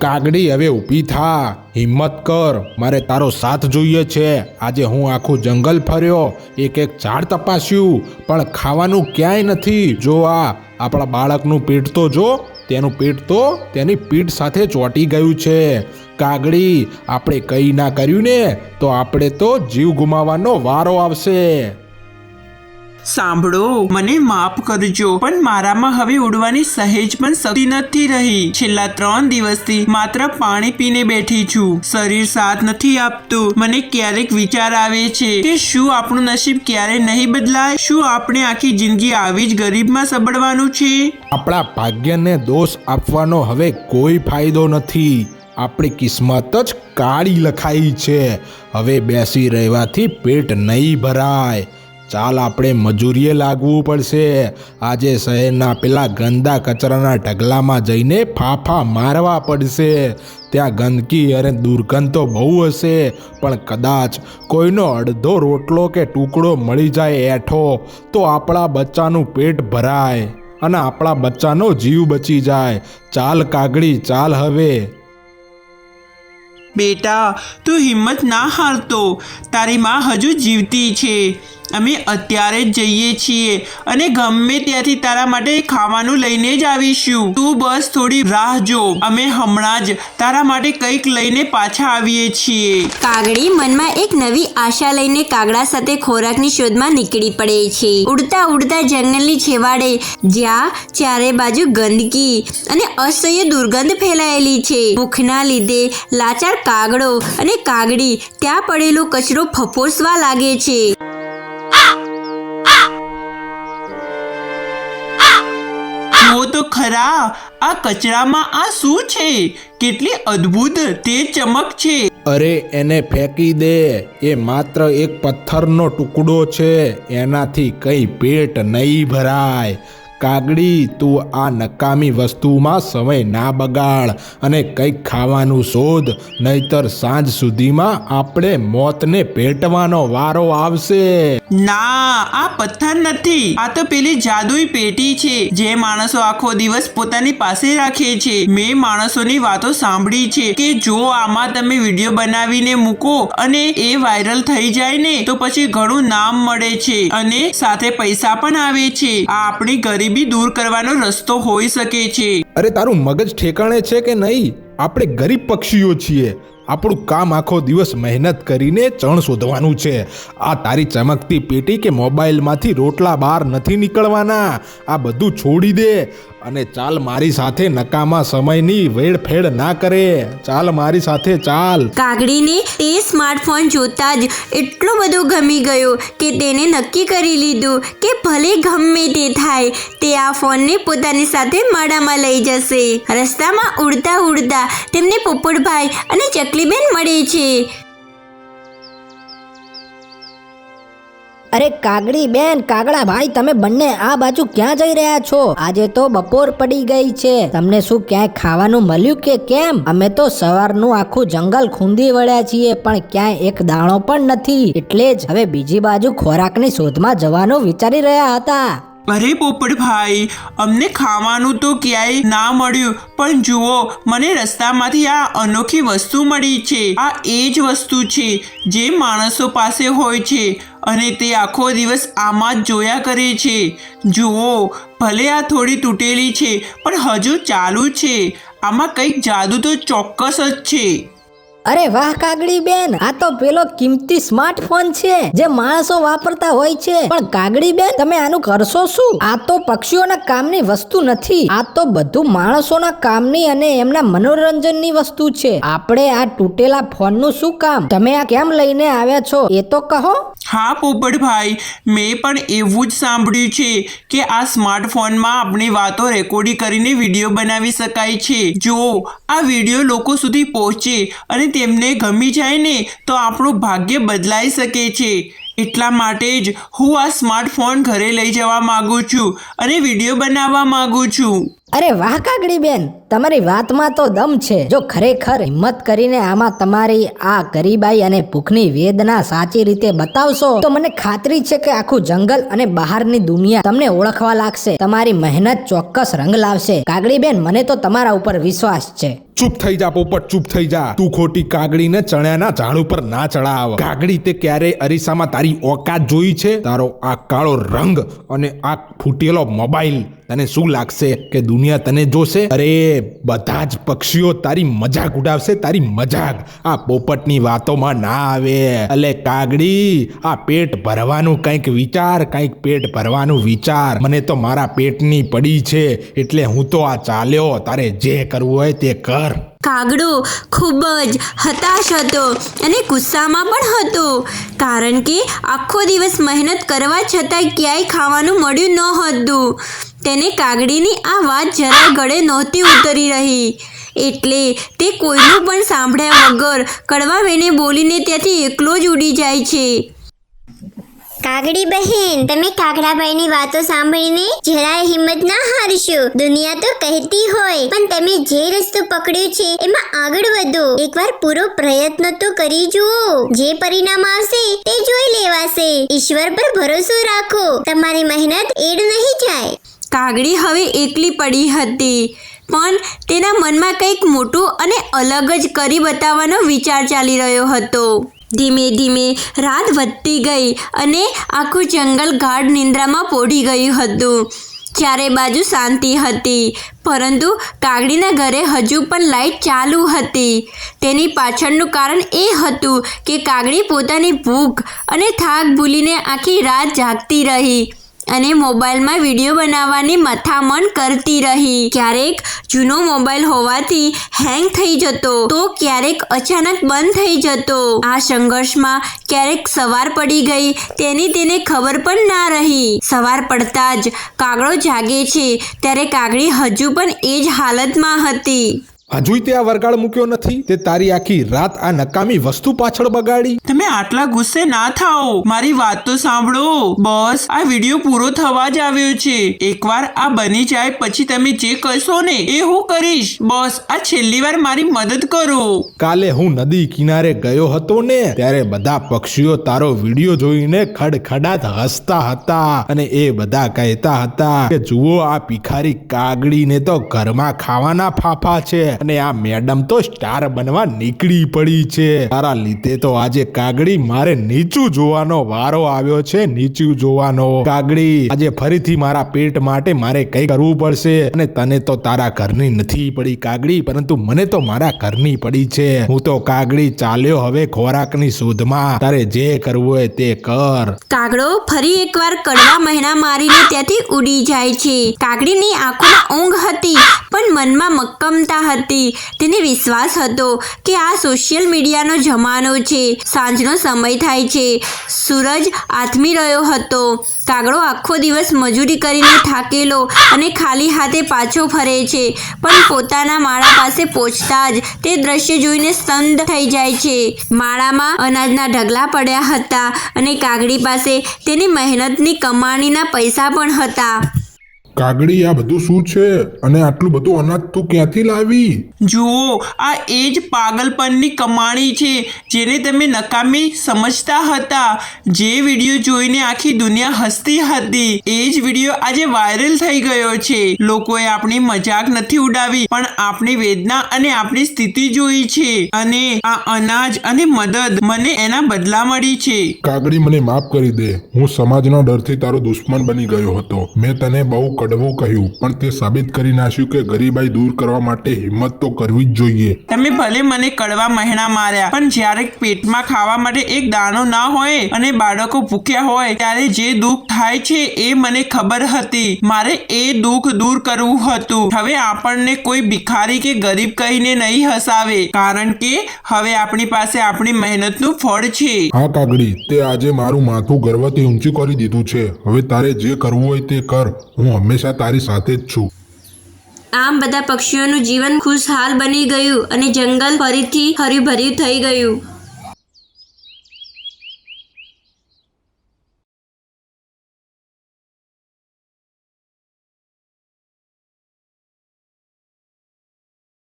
કાગડી હવે ઊભી થા, હિંમત કર, મારે તારો સાથ જોઈએ છે। આજે હું આખું જંગલ ફર્યો, એક એક ઝાડ તપાસ્યું, પણ ખાવાનું ક્યાંય નથી। જો આપણા બાળકનું પેટ તો જો, તેનું પેટ તો તેની પીઠ સાથે ચોંટી ગયું છે। કાગડી, આપણે કંઈ ના કર્યું ને તો આપણે તો જીવ ગુમાવવાનો વારો આવશે। સાંભળો, મને માફ કરજો, પણ મારામાં હવે ઉડવાની સહેજ પણ શક્તિ નથી રહી। છેલ્લા 3 દિવસથી માત્ર પાણી પીને બેઠી છું, શરીર સાથ નથી આપતું। મને ક્યારેક વિચાર આવે છે કે શું આપણું નસીબ ક્યારે નહીં બદલાય? શું આપણે આખી જિંદગી આવી જ ગરીબમાં સબડવાનું છે? આપણા ભાગ્યને દોષ આપવાનો હવે કોઈ ફાયદો નથી। આપણી કિસ્મત જ કાળી લખાઈ છે। હવે બેસી રહેવાથી પેટ નહીં ભરાય। ચાલ, આપણે મજૂરીએ લાગવું પડશે। આજે શહેરના પેલા ગંદા કચરાના ઢગલામાં જઈને ફાફા મારવા પડશે। ત્યાં ગંદકી અને દુર્ગંધ તો બહુ હશે, પણ કદાચ કોઈનો અડધો રોટલો કે ટુકડો મળી જાય એઠો, તો આપણા બચ્ચાનું પેટ ભરાય અને આપણા બચ્ચાનો જીવ બચી જાય। ચાલ કાગડી, ચાલ હવે। બેટા, તું હિંમત ના હારતો, તારી માં હજુ જીવતી છે। અમે અત્યારે જ જઈએ છીએ અને ગમે ત્યાંથી તારા માટે ખાવાનું લઈને જ આવીશું। તું બસ થોડી રાહ જો, અમે હમણાં જ તારા માટે કંઈક લઈને પાછા આવીએ છીએ। કાગડી મનમાં એક નવી આશા લઈને કાગડા સાથે ખોરાકની શોધમાં નીકળી પડે છે। ઉડતા ઉડતા જંગલની છેવાડે, જ્યાં ચારે બાજુ ગંદકી અને અસહ્ય દુર્ગંધ ફેલાયેલી છે। ભૂખના લીધે લાચાર કાગડો અને કાગડી ત્યાં પડેલો કચરો ફફોસવા લાગે છે। જુઓ તો ખરા, આ કચરામાં આ શું છે? કેટલી અદ્ભુત તેજ ચમક છે। અરે, એને ફેંકી દે, એ માત્ર એક પથ્થરનો ટુકડો છે। એનાથી કંઈ પેટ નહીં ભરાય। કાગડી, તું આ નકામી વસ્તુમાં સમય ના બગાડ અને કંઈક ખાવાનું શોધ, નહીતર સાંજ સુધીમાં આપણે મોતને ભેટવાનો વારો આવશે। ના, આ પથ્થર નથી, આ તો પેલી જાદુઈ પેટી છે જે માણસો આખો દિવસ પોતાની પાસે રાખે છે। મેં માણસોની વાતો સાંભળી છે કે જો આમાં તમે વિડીયો બનાવીને મૂકો અને એ વાયરલ થઈ જાય ને તો પછી ઘણું નામ મળે છે અને સાથે પૈસા પણ આવે છે। આ આપણી ગરીબી દૂર કરવાનો રસ્તો હોઈ શકે છે। અરે, તારું મગજ ઠેકાણે છે કે નહીં? આપણે ગરીબ પક્ષીઓ છીએ। આપણું કામ આખો દિવસ મહેનત કરીને ચણ શોધવાનું છે। આ તારી ચમકતી પેટી કે મોબાઈલમાંથી રોટલા બહાર નથી નીકળવાના। આ બધું છોડી દે અને ચાલ મારી સાથે। નકામા સમયની વેડફેડ ના કરે। ચાલ મારી સાથે, ચાલ। કાગડીને તે સ્માર્ટફોન જોતા જ એટલો બધો ગમી ગયો કે તેને નક્કી કરી લીધું કે ભલે ગમે તે થાય, તે આ ફોનને પોતાની સાથે માળામાં લઈ જશે। રસ્તામાં ઉડતા ઉડતા તેમને પોપટભાઈ અને ચકલીબેન મળે છે। અરે કાગડી બેન, કાગડા ભાઈ, તમે બંને આ બાજુ ક્યાં જઈ રહ્યા છો? આજે તો બપોર પડી ગઈ છે, તમને શું ક્યાંય ખાવાનું મળ્યું કે કેમ? અમે તો સવારનું આખું જંગલ ખૂંદી વળ્યા છીએ, પણ ક્યાંય એક દાણો પણ નથી, એટલે જ હવે બીજી બાજુ ખોરાકની શોધમાં જવાનું વિચારી રહ્યા હતા। અરે પોપટભાઈ, અમને ખાવાનું તો ક્યાંય ના મળ્યું, પણ જુઓ, મને રસ્તામાંથી આ અનોખી વસ્તુ મળી છે। આ એ જ વસ્તુ છે જે માણસો પાસે હોય છે અને તે આખો દિવસ આમાં જ જોયા કરે છે। જુઓ, ભલે આ થોડી તૂટેલી છે પણ હજુ ચાલુ છે। આમાં કંઈક જાદુ તો ચોક્કસ જ છે। અરે વાહ કાગડી બેન, આ તો પેલો કિંમતી સ્માર્ટફોન છે જે માણસો વાપરતા હોય છે। પણ કાગડી બેન, તમે આનું કરશો શું? આ તો પક્ષીઓના કામની વસ્તુ નથી, આ તો બધું માણસોના કામની અને એમના મનોરંજનની વસ્તુ છે। આપણે આ તૂટેલા ફોનનું શું કામ? તમે આ કેમ લઈને આવ્યા છો એ તો કહો। હા પોપટભાઈ, મેં પણ એવું જ સાંભળ્યું છે કે આ સ્માર્ટફોનમાં આપણી વાતો રેકોર્ડિંગ કરીને વિડીયો બનાવી શકાય છે। જો આ વિડીયો લોકો સુધી પહોંચે અને તેમને ગમી જાય ને તો આપણું ભાગ્ય બદલાઈ શકે છે। એટલા માટે જ હું આ સ્માર્ટફોન ઘરે લઈ જવા માંગુ છું અને વિડીયો બનાવવા માંગુ છું। અરે વાહ કાગડી બેન, તમારી વાતમાં તો દમ છે. જો ખરેખર હિંમત કરીને આમાં તમારી આ ગરીબાઈ અને ભૂખની વેદના સાચી રીતે બતાવશો તો મને ખાતરી છે કે આખું જંગલ અને બહારની દુનિયા તમને ઓળખવા લાગશે. તમારી મહેનત ચોક્કસ રંગ લાવશે. કાગડી બેન, મને તો તમારા ઉપર વિશ્વાસ છે. ચૂપ થઈ જા પોપટ, ચૂપ થઈ જા. તું ખોટી કાગડીને ચણ્યાના ઝાડ ઉપર ના ચડાવ. કાગડી, તે ક્યારેય અરીસામાં તારી ઓકાત જોઈ છે? તારો આ કાળો રંગ અને આ ફૂટેલો મોબાઈલ, તને શું લાગશે કે દુનિયા તને જોશે? અરે બધા જ પક્ષીઓ તારી મજાક ઉડાવશે, તારી મજાક. આ પોપટની વાતોમાં ના આવે. અલે કાગડી, આ પેટ ભરવાનું કંઈક વિચાર, કંઈક પેટ ભરવાનું વિચાર. મને તો મારા પેટની પડી છે એટલે હું તો આ ચાલ્યો. તારે જે કરવું હોય તે કર. કાગડો ખૂબ જ હતાશ હતો અને ગુસ્સામાં પણ હતો, કારણ કે આખો દિવસ મહેનત કરવા છતાંય ક્યાંય ખાવાનું મળ્યું ન હતું. તેને કાગડીની આ વાત જરાય ગળે નહોતી ઉતરી રહી, એટલે તે કોઈનું પણ સાંભળ્યા વગર કડવા વેને બોલીને ત્યાંથી એકલો જ ઉડી જાય છે. કાગડી બહેન, તમે કાગડાભાઈની વાતો સાંભળીને જરાય હિંમત ના હારશો. દુનિયા તો કહેતી હોય, પણ તમે જે રસ્તો પકડ્યો છે એમાં આગળ વધો. એકવાર પૂરો પ્રયત્ન તો કરી જુઓ. જે પરિણામ આવશે તે જોઈ લેવાશે. ઈશ્વર પર ભરોસો રાખો, તમારી મહેનત એડ નહીં જાય. કાગડી હવે એકલી પડી હતી, પણ તેના મનમાં કંઈક મોટું અને અલગ જ કરી બતાવવાનો વિચાર ચાલી રહ્યો હતો. ધીમે ધીમે રાત વધતી ગઈ અને આખું જંગલ ગાઢ નિંદ્રામાં પોઢી ગયું હતું. ચારે બાજુ શાંતિ હતી, પરંતુ કાગડીના ઘરે હજુ પણ લાઈટ ચાલુ હતી. તેની પાછળનું કારણ એ હતું કે કાગડી પોતાની ભૂખ અને થાક ભૂલીને આખી રાત જાગતી રહી અને મોબાઈલમાં વિડીયો બનાવવાની મથામણ કરતી રહી. ક્યારેક જૂનો મોબાઈલ હોવાથી હેંગ થઈ જતો, તો ક્યારેક અચાનક બંધ થઈ જતો. આ સંઘર્ષમાં ક્યારેક સવાર પડી ગઈ તેની તેને ખબર પણ ના રહી. સવાર પડતા જ કાગડો જાગે છે ત્યારે કાગડી હજુ પણ એ જ હાલતમાં હતી. હજુય તે આ વરગાળ મૂક્યો નથી? તે તારી આખી રાત આ નકામી વસ્તુ પાછળ બગાડી. તમે આટલા ગુસ્સે ના થાઓ, મારી વાત તો સાંભળો. બસ આ વિડીયો પૂરો થવા જ આવ્યો છે. એકવાર આ બની જાય પછી તમે જે કહેશો ને એ હું કરીશ. બસ આ છેલ્લી વાર મારી મદદ કરો. કાલે હું નદી કિનારે ગયો હતો ને, ત્યારે બધા પક્ષીઓ તારો વિડીયો જોઈને ખડખડાટ હસતા હતા અને એ બધા કહેતા હતા કે જુઓ, આ ભિખારી કાગડીને તો ઘરમાં ખાવાના ફાફા છે અને આ મેડમ તો સ્ટાર બનવા નીકળી પડી છે. તારા લીધે તો આજે કાગડી મારે નીચું જોવાનો વારો આવ્યો છે. નીચું જોવાનો. કાગડી, આજે ફરીથી મારા પેટ માટે મારે કંઈ કરવું પડશે. અને તને તો તારા ઘરની નથી પડી કાગડી, પરંતુ મને તો મારા ઘરની પડી છે. હું તો કાગડી ચાલ્યો હવે ખોરાકની શોધમાં. તારે જે કરવું હોય તે કર. કાગડો ફરી એકવાર કડવા મહેણા મારીને ત્યાંથી ઉડી જાય છે. કાગડીની આંખોમાં ઊંઘ હતી, પણ મનમાં મક્કમતા હતી. તેને વિશ્વાસ હતો કે આ સોશિયલ મીડિયાનો જમાનો છે. સાંજનો સમય થાય છે, સૂરજ આથમી રહ્યો હતો. કાગડો આખો દિવસ મજૂરી કરીને થાકેલો અને ખાલી હાથે પાછો ફરે છે, પણ પોતાના માળા પાસે પહોંચતા જ તે દ્રશ્ય જોઈને સ્તંભ થઈ જાય છે. માળામાં અનાજના ઢગલા પડ્યા હતા અને કાગડી પાસે તેની મહેનતની કમાણીના પૈસા પણ હતા. કાગડી, આ બધું શું છે અને આટલું બધું અનાજ તું ક્યાંથી લાવી? જુઓ, આ એ જ પાગલપનની કમાણી છે જેને તમે નકામી સમજતા હતા. જે વિડીયો જોઈને આખી દુનિયા હસતી હતી, એ જ વિડીયો આજે વાયરલ થઈ ગયો છે. લોકોએ આપણી મજાક નથી ઉડાવી, પણ આપણી વેદના અને આપણી સ્થિતિ જોઈ છે. અને આ અનાજ અને મદદ મને એના બદલા મળી છે. કાગડી, મને માફ કરી દે. હું સમાજના ડરથી તારો દુશ્મન બની ગયો હતો. મેં તને બહુ કડવું કહ્યું, પણ તે સાબિત કરી નાખ્યું કે ગરીબાઈ દૂર કરવા માટે હિંમત તો કરવી જ જોઈએ. તમે ભલે મને કડવા મહેણા માર્યા, પણ જ્યારે પેટમાં ખાવા માટે એક દાણો ના હોય અને બાળકો ભૂખ્યા હોય, ત્યારે જે દુઃખ થાય છે એ મને ખબર હતી. મારે એ દુઃખ દૂર કરવું હતું. હવે આપણને કોઈ ભિખારી કે ગરીબ કહીને નહીં હસાવે, કારણ કે હવે આપણી પાસે આપણી મહેનતનું ફળ છે. હા કાગડી, તે આજે મારું માથું ગર્વથી ઊંચું કરી દીધું છે. હવે તારે જે કરવું હોય તે કર. હું હંમેશા તારી સાથે જ છું. આમ બધા પક્ષીઓનું જીવન ખુશહાલ બની ગયું અને જંગલ ફરીથી હર્યુભર્યું થઈ ગયું.